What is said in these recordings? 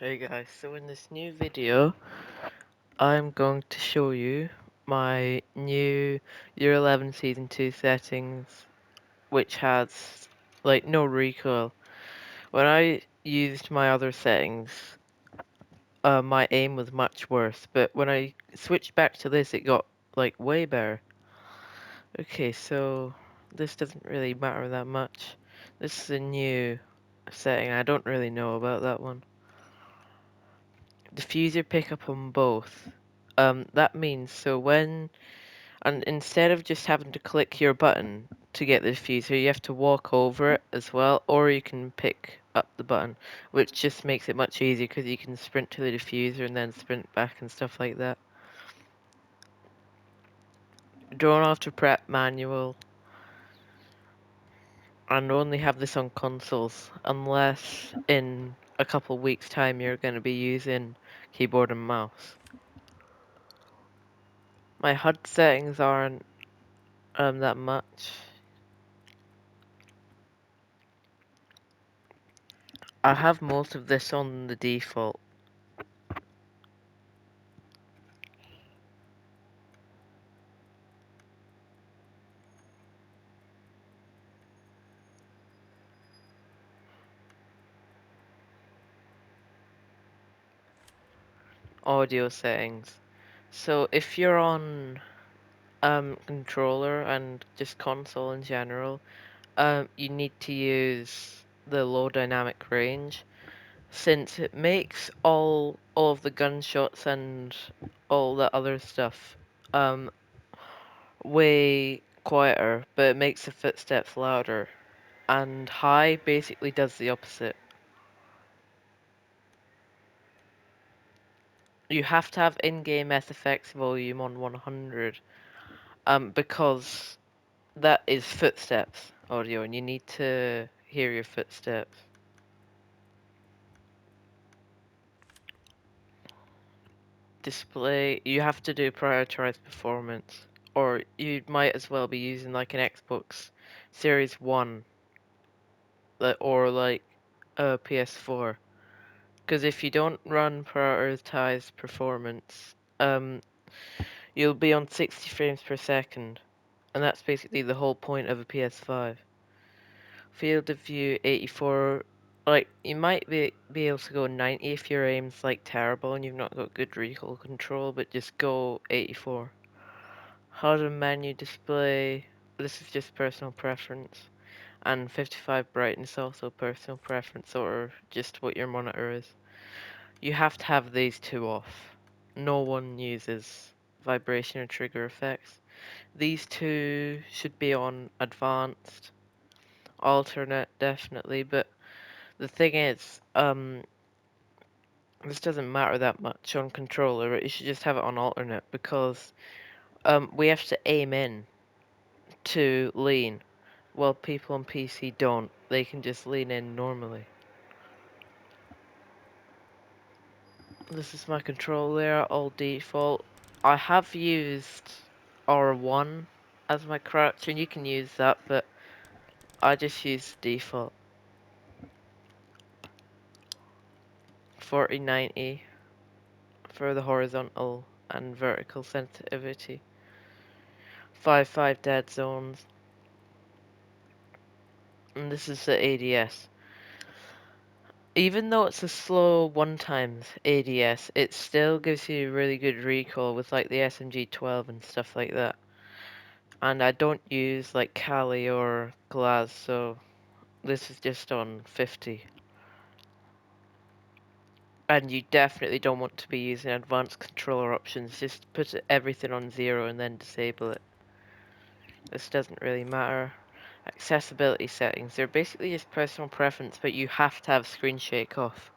Hey guys, so in this new video, I'm going to show you my new Year 11 Season 2 settings, which has, like, no recoil. When I used my other settings, my aim was much worse, but when I switched back to this, it got, like, way better. Okay, so this doesn't really matter that much. This is a new setting, I don't really know about that one. Diffuser pickup on both. That means and instead of just having to click your button to get the diffuser, you have to walk over it as well, or you can pick up the button, which just makes it much easier because you can sprint to the diffuser and then sprint back and stuff like that. Don't have to prep manual, and only have this on consoles, unless in a couple weeks' time you're going to be using keyboard and mouse. My HUD settings aren't that much. I have most of this on the default. Audio settings. So if you're on controller and just console in general, you need to use the low dynamic range, since it makes all of the gunshots and all the other stuff way quieter, but it makes the footsteps louder. And high basically does the opposite. You have to have in-game SFX volume on 100, because that is footsteps audio, and you need to hear your footsteps. Display, you have to do prioritized performance, or you might as well be using like an Xbox Series 1, or like a PS4. Because if you don't run prioritized performance, you'll be on 60 frames per second, and that's basically the whole point of a PS5. Field of view 84, like you might be able to go 90 if your aim's like terrible and you've not got good recoil control, but just go 84. HUD and menu display, this is just personal preference, and 55 brightness also personal preference, or just what your monitor is. You have to have these two off. No one uses vibration or trigger effects. These two should be on advanced, alternate definitely, but the thing is, this doesn't matter that much on controller, but you should just have it on alternate, because we have to aim in to lean, while people on PC don't. They can just lean in normally. This is my control layer, all default. I have used R1 as my crouch, and you can use that, but I just use default. 4090 for the horizontal and vertical sensitivity. 5.5 dead zones. And this is the ADS. Even though it's a slow 1x ADS, it still gives you really good recoil with like the SMG-12 and stuff like that. And I don't use like Kali or Glaz, so this is just on 50. And you definitely don't want to be using advanced controller options, just put everything on 0 and then disable it. This doesn't really matter. Accessibility settings, they're basically just personal preference, but you have to have screen shake off.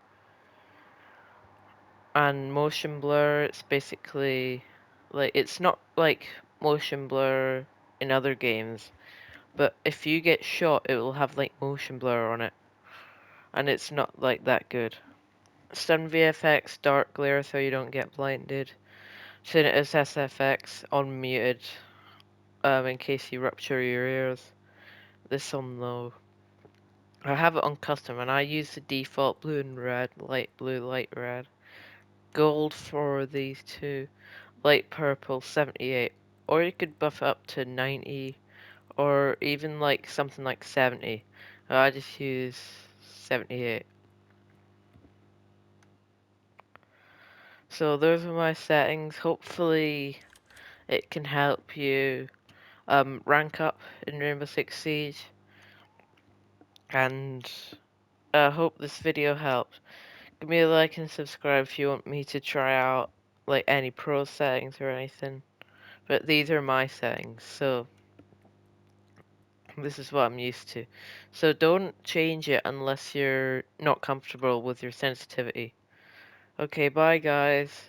And motion blur, it's basically like, it's not like motion blur in other games, but if you get shot it will have like motion blur on it, and it's not like that good. Stun VFX, dark glare so you don't get blinded. Tinnitus SFX unmuted, in case you rupture your ears. This on low. I have it on custom and I use the default blue and red, light blue, light red. Gold for these two, light purple 78. Or you could buff it up to 90 or even like something like 70. I just use 78. So those are my settings. Hopefully it can help you rank up in Rainbow Six Siege. And I hope this video helped. Give me a like and subscribe if you want me to try out like any pro settings or anything. But these are my settings, so this is what I'm used to. So don't change it unless you're not comfortable with your sensitivity. Okay, bye guys.